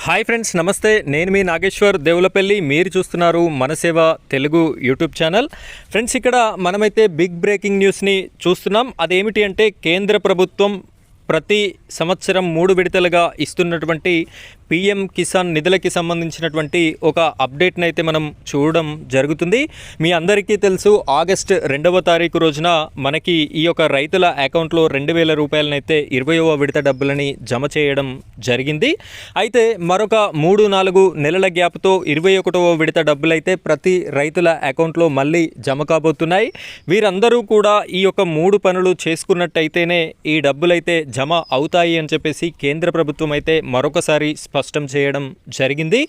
Hi friends, నమస్తే. నేను మీ నాగేశ్వర్ దేవులపల్లి. మీరు చూస్తున్నారు మన సేవ తెలుగు యూట్యూబ్ ఛానల్. ఫ్రెండ్స్, ఇక్కడ మనమైతే బిగ్ బ్రేకింగ్ న్యూస్ని చూస్తున్నాం. అదేమిటి అంటే కేంద్ర ప్రభుత్వం ప్రతి సంవత్సరం 3 విడతలుగా ఇస్తున్నటువంటి పిఎం కిసాన్ నిధులకి సంబంధించినటువంటి ఒక అప్డేట్ని అయితే మనం చూడడం జరుగుతుంది. మీ అందరికీ తెలుసు, ఆగస్టు 2వ తారీఖు రోజున మనకి ఈ యొక్క రైతుల అకౌంట్లో 2,000 రూపాయలనైతే 20వ విడత డబ్బులని జమ చేయడం జరిగింది. అయితే మరొక 3-4 నెలల గ్యాప్తో 21వ విడత డబ్బులైతే ప్రతి రైతుల అకౌంట్లో మళ్ళీ జమ కాబోతున్నాయి. వీరందరూ కూడా ఈ యొక్క 3 పనులు చేసుకున్నట్టయితేనే ఈ డబ్బులైతే జమ అవుతాయి అని చెప్పేసి కేంద్ర ప్రభుత్వం అయితే మరొకసారి స్పష్టం చేయడం జరిగింది.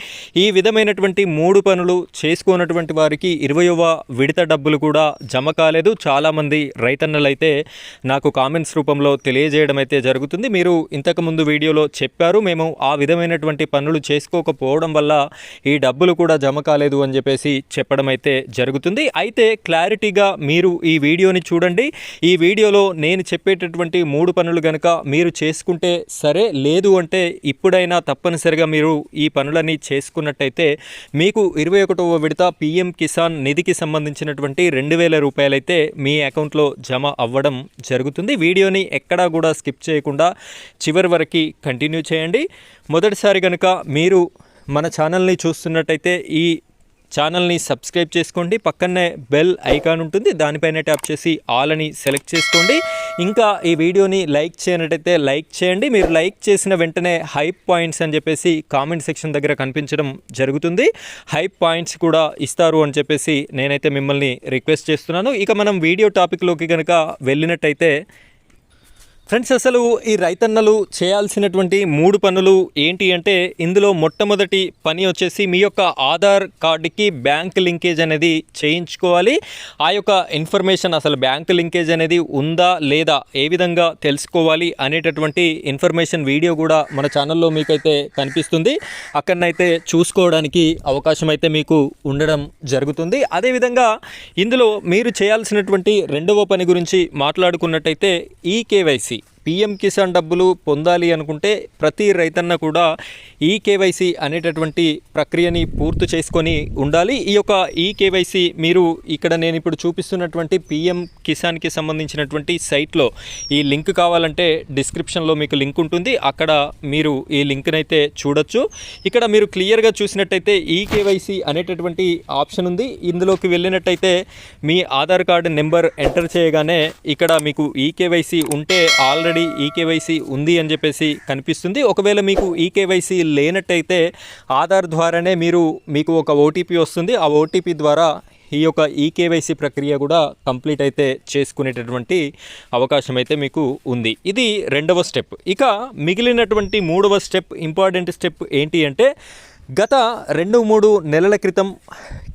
ఈ విధమైనటువంటి 3 పనులు చేసుకున్నటువంటి వారికి 20వ విడత డబ్బులు కూడా జమ కాలేదు. చాలామంది రైతన్నలు అయితే నాకు కామెంట్స్ రూపంలో తెలియజేయడం అయితే జరుగుతుంది. మీరు ఇంతకుముందు వీడియోలో చెప్పారు, మేము ఆ విధమైనటువంటి పనులు చేసుకోకపోవడం వల్ల ఈ డబ్బులు కూడా జమ కాలేదు అని చెప్పేసి చెప్పడం అయితే జరుగుతుంది. అయితే క్లారిటీగా మీరు ఈ వీడియోని చూడండి. ఈ వీడియోలో నేను చెప్పేటటువంటి 3 పనులు కనుక మీరు చేసుకుంటే సరే, లేదు అంటే ఇప్పుడైనా తప్పనిసరిగా మీరు ఈ పనులన్నీ చేసుకున్నట్టయితే మీకు 21వ విడత పిఎం కిసాన్ నిధికి సంబంధించినటువంటి 2,000 రూపాయలైతే మీ అకౌంట్లో జమ అవ్వడం జరుగుతుంది. వీడియోని ఎక్కడా కూడా స్కిప్ చేయకుండా చివరి వరకు కంటిన్యూ చేయండి. మొదటిసారి కనుక మీరు మన ఛానల్ని చూస్తున్నట్టయితే ఈ ఛానల్ని సబ్స్క్రైబ్ చేసుకోండి. పక్కనే బెల్ ఐకాన్ ఉంటుంది, దానిపైన ట్యాప్ చేసి ఆల్ అని సెలెక్ట్ చేసుకోండి. ఇంకా ఈ వీడియోని లైక్ చేయనట్టయితే లైక్ చేయండి. మీరు లైక్ చేసిన వెంటనే హైప్ పాయింట్స్ అని చెప్పేసి కామెంట్ సెక్షన్ దగ్గర కనిపించడం జరుగుతుంది. హైప్ పాయింట్స్ కూడా ఇస్తారు అని చెప్పేసి నేనైతే మిమ్మల్ని రిక్వెస్ట్ చేస్తున్నాను. ఇక మనం వీడియో టాపిక్లోకి కనుక వెళ్ళినట్టయితే ఫ్రెండ్స్, అసలు ఈ రైతన్నలు చేయాల్సినటువంటి 3 పనులు ఏంటి అంటే, ఇందులో మొట్టమొదటి పని వచ్చేసి మీ యొక్క ఆధార్ కార్డుకి బ్యాంక్ లింకేజ్ అనేది చేయించుకోవాలి. ఆ యొక్క ఇన్ఫర్మేషన్, అసలు బ్యాంక్ లింకేజ్ అనేది ఉందా లేదా, ఏ విధంగా తెలుసుకోవాలి అనేటటువంటి ఇన్ఫర్మేషన్ వీడియో కూడా మన ఛానల్లో మీకైతే కనిపిస్తుంది. అక్కడనైతే చూసుకోవడానికి అవకాశం అయితే మీకు ఉండడం జరుగుతుంది. అదేవిధంగా ఇందులో మీరు చేయాల్సినటువంటి 2వ పని గురించి మాట్లాడుకున్నట్టయితే ఈకేవైసీ. పిఎం కిసాన్ డబ్బులు పొందాలి అనుకుంటే ప్రతి రైతన్న కూడా ఈకేవైసీ అనేటటువంటి ప్రక్రియని పూర్తి చేసుకొని ఉండాలి. ఈ యొక్క ఈకేవైసీ మీరు ఇక్కడ నేను ఇప్పుడు చూపిస్తున్నటువంటి పిఎం కిసాన్కి సంబంధించినటువంటి సైట్లో ఈ లింక్ కావాలంటే డిస్క్రిప్షన్లో మీకు లింక్ ఉంటుంది, అక్కడ మీరు ఈ లింక్ని అయితే చూడొచ్చు. ఇక్కడ మీరు క్లియర్గా చూసినట్టయితే ఈకేవైసీ అనేటటువంటి ఆప్షన్ ఉంది. ఇందులోకి వెళ్ళినట్టయితే మీ ఆధార్ కార్డు నెంబర్ ఎంటర్ చేయగానే ఇక్కడ మీకు ఈకేవైసీ ఉంటే ఆల్రెడీ ఈకేవైసీ ఉంది అని చెప్పేసి కనిపిస్తుంది. ఒకవేళ మీకు ఈకేవైసీ లేనట్టయితే ఆధార్ ద్వారానే మీకు ఒక ఓటీపీ వస్తుంది. ఆ ఓటీపీ ద్వారా ఈ యొక్క ఈకేవైసీ ప్రక్రియ కూడా కంప్లీట్ అయితే చేసుకునేటటువంటి అవకాశం అయితే మీకు ఉంది. ఇది 2వ స్టెప్. ఇక మిగిలినటువంటి 3వ స్టెప్, ఇంపార్టెంట్ స్టెప్ ఏంటి అంటే, గత 2-3 నెలల క్రితం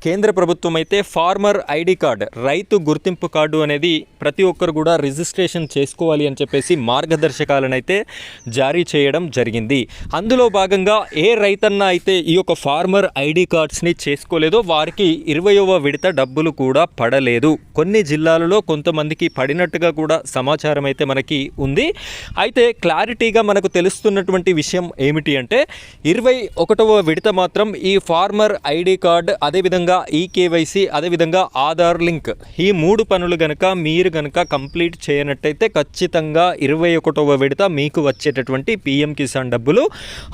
కేంద్ర ప్రభుత్వం అయితే ఫార్మర్ ఐడి కార్డ్, రైతు గుర్తింపు కార్డు అనేది ప్రతి ఒక్కరు కూడా రిజిస్ట్రేషన్ చేసుకోవాలి అని చెప్పేసి మార్గదర్శకాలను అయితే జారీ చేయడం జరిగింది. అందులో భాగంగా ఏ రైతన్న అయితే ఈ యొక్క ఫార్మర్ ఐడి కార్డ్స్ని చేసుకోలేదో వారికి 20వ విడత డబ్బులు కూడా పడలేదు. కొన్ని జిల్లాలలో కొంతమందికి పడినట్టుగా కూడా సమాచారం అయితే మనకి ఉంది. అయితే క్లారిటీగా మనకు తెలుస్తున్నటువంటి విషయం ఏమిటి అంటే, 21వ విడత మాత్రం ఈ ఫార్మర్ ఐడి కార్డ్, అదేవిధంగా ఈకేవైసీ, అదేవిధంగా ఆధార్ లింక్, ఈ 3 పనులు మీరు గనక కంప్లీట్ చేయనట్టయితే ఖచ్చితంగా 21వ విడత మీకు వచ్చేటటువంటి పిఎం కిసాన్ డబ్బులు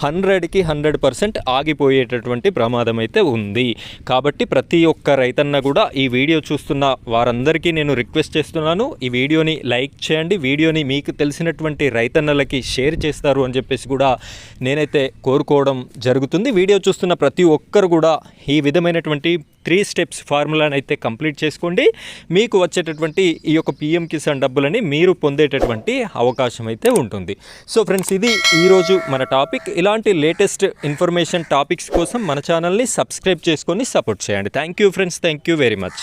100కి 100% ఆగిపోయేటటువంటి ప్రమాదం అయితే ఉంది. కాబట్టి ప్రతి ఒక్క రైతన్న కూడా ఈ వీడియో చూస్తున్న వారందరికీ నేను రిక్వెస్ట్ చేస్తున్నాను, ఈ వీడియోని లైక్ చేయండి. వీడియోని మీకు తెలిసినటువంటి రైతన్నలకి షేర్ చేస్తారు అని చెప్పేసి కూడా నేనైతే కోరుకోవడం జరుగుతుంది. వీడియో చూస్తున్న ప్రతి ఒక్కరు కూడా ఈ విధమైనటువంటి 3 స్టెప్స్ ఫార్ములాని అయితే కంప్లీట్ చేసుకోండి. మీకు వచ్చేటటువంటి ఈ యొక్క పిఎం కిసాన్ డబ్బులని మీరు పొందేటటువంటి అవకాశం అయితే ఉంటుంది. సో ఫ్రెండ్స్, ఇది ఈరోజు మన టాపిక్. ఇలాంటి లేటెస్ట్ ఇన్ఫర్మేషన్ టాపిక్స్ కోసం మన ఛానల్ని సబ్స్క్రైబ్ చేసుకొని సపోర్ట్ చేయండి. Thank you friends, thank you very much.